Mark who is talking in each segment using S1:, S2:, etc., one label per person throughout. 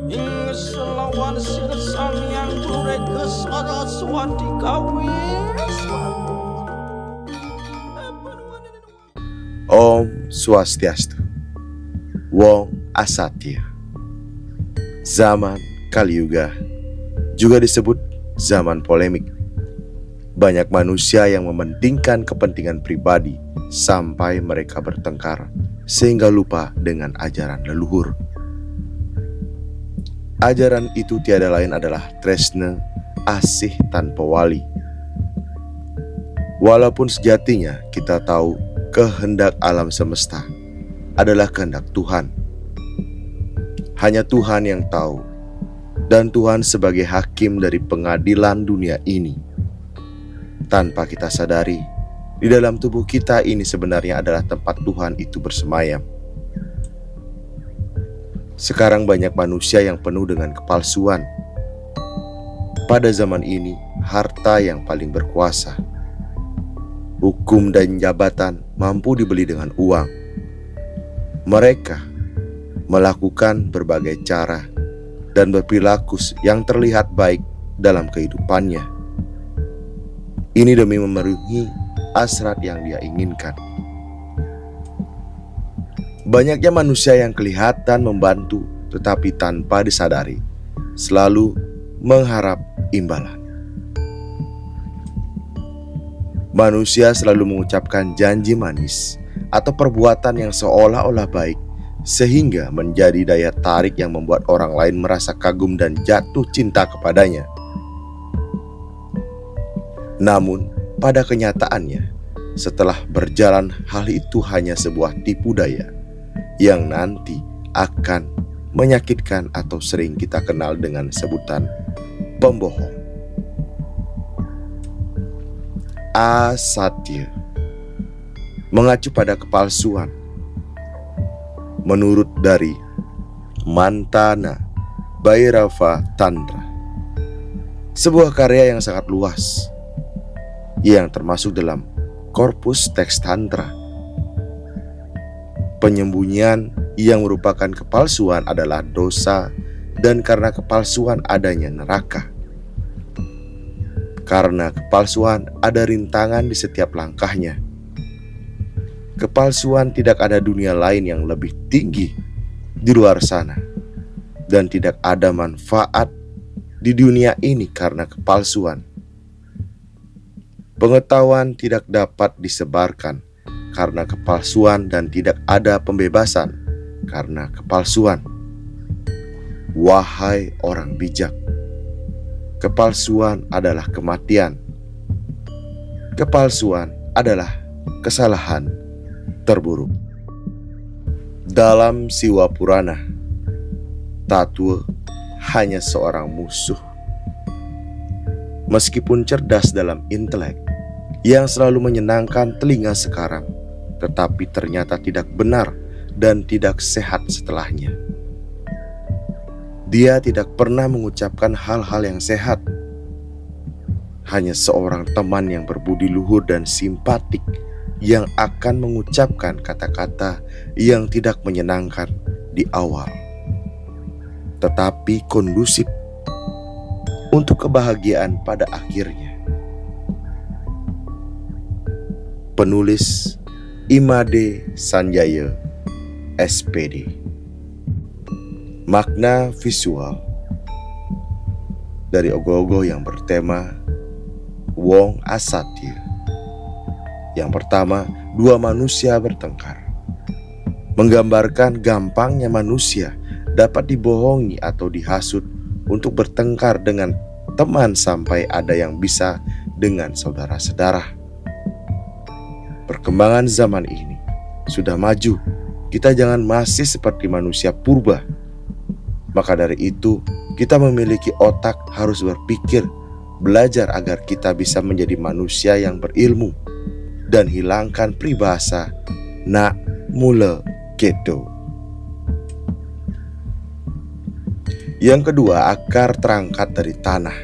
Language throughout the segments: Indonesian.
S1: Ing selawan sirsang yang bureke saraswati kawis.
S2: Om Swastiastu. Wong Asatya. Zaman Kaliyuga juga disebut zaman polemik. Banyak manusia yang mementingkan kepentingan pribadi sampai mereka bertengkar sehingga lupa dengan ajaran leluhur. Ajaran itu tiada lain adalah tresna, asih tanpa wali. Walaupun sejatinya kita tahu kehendak alam semesta adalah kehendak Tuhan. Hanya Tuhan yang tahu, dan Tuhan sebagai hakim dari pengadilan dunia ini. Tanpa kita sadari, di dalam tubuh kita ini sebenarnya adalah tempat Tuhan itu bersemayam. Sekarang banyak manusia yang penuh dengan kepalsuan. Pada zaman ini, harta yang paling berkuasa. Hukum dan jabatan mampu dibeli dengan uang. Mereka melakukan berbagai cara dan berperilaku yang terlihat baik dalam kehidupannya. Ini demi memenuhi hasrat yang dia inginkan. Banyaknya manusia yang kelihatan membantu tetapi tanpa disadari selalu mengharap imbalan. Manusia selalu mengucapkan janji manis atau perbuatan yang seolah-olah baik sehingga menjadi daya tarik yang membuat orang lain merasa kagum dan jatuh cinta kepadanya. Namun pada kenyataannya, setelah berjalan hal itu hanya sebuah tipu daya yang nanti akan menyakitkan atau sering kita kenal dengan sebutan pembohong. Asatya mengacu pada kepalsuan. Menurut dari Mantana Bhairava Tantra, sebuah karya yang sangat luas yang termasuk dalam korpus teks Tantra. Penyembunyian yang merupakan kepalsuan adalah dosa, dan karena kepalsuan adanya neraka. Karena kepalsuan ada rintangan di setiap langkahnya. Kepalsuan tidak ada dunia lain yang lebih tinggi di luar sana, dan tidak ada manfaat di dunia ini karena kepalsuan. Pengetahuan tidak dapat disebarkan karena kepalsuan, dan tidak ada pembebasan karena kepalsuan. Wahai orang bijak, kepalsuan adalah kematian. Kepalsuan adalah kesalahan terburuk. Dalam Siwa Purana, Tatwa hanya seorang musuh. Meskipun cerdas dalam intelek yang selalu menyenangkan telinga sekarang, tetapi ternyata tidak benar dan tidak sehat setelahnya. Dia tidak pernah mengucapkan hal-hal yang sehat. Hanya seorang teman yang berbudi luhur dan simpatik yang akan mengucapkan kata-kata yang tidak menyenangkan di awal, tetapi kondusif untuk kebahagiaan pada akhirnya. Penulis Imade Sanjaya, SPD. Makna visual dari ogoh-ogoh yang bertema Wong Asatya. Yang pertama, dua manusia bertengkar, menggambarkan gampangnya manusia dapat dibohongi atau dihasut untuk bertengkar dengan teman sampai ada yang bisa dengan saudara-saudara. Perkembangan zaman ini sudah maju. Kita jangan masih seperti manusia purba. Maka dari itu, kita memiliki otak, harus berpikir, belajar agar kita bisa menjadi manusia yang berilmu dan hilangkan peribahasa nak mula kedo. Yang kedua, akar terangkat dari tanah.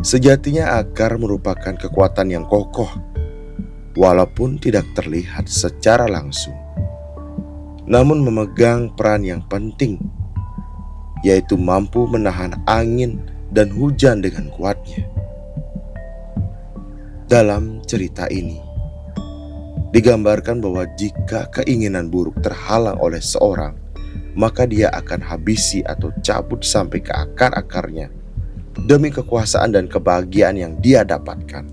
S2: Sejatinya akar merupakan kekuatan yang kokoh, walaupun tidak terlihat secara langsung. namun memegang peran yang penting, yaitu mampu menahan angin dan hujan dengan kuatnya. Dalam cerita ini, digambarkan bahwa jika keinginan buruk terhalang oleh seorang, maka dia akan habisi atau cabut sampai ke akar-akarnya demi kekuasaan dan kebahagiaan yang dia dapatkan.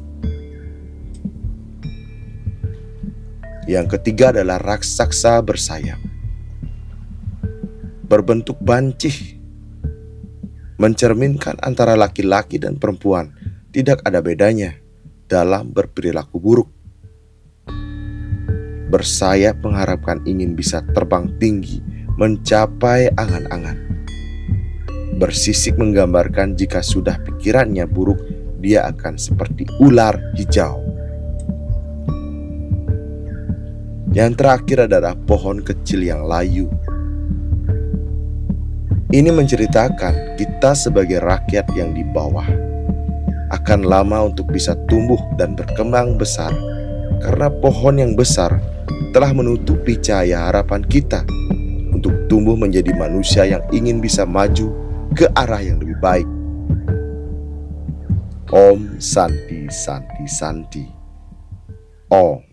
S2: Yang ketiga adalah raksasa bersayap. Berbentuk bancih, mencerminkan antara laki-laki dan perempuan tidak ada bedanya dalam berperilaku buruk. Bersayap mengharapkan ingin bisa terbang tinggi, mencapai angan-angan. Bersisik menggambarkan jika sudah pikirannya buruk, dia akan seperti ular hijau. Yang terakhir adalah pohon kecil yang layu. Ini menceritakan kita sebagai rakyat yang di bawah akan lama untuk bisa tumbuh dan berkembang besar, karena pohon yang besar telah menutupi cahaya harapan kita untuk tumbuh menjadi manusia yang ingin bisa maju ke arah yang lebih baik. Om Santi Santi Santi. Om.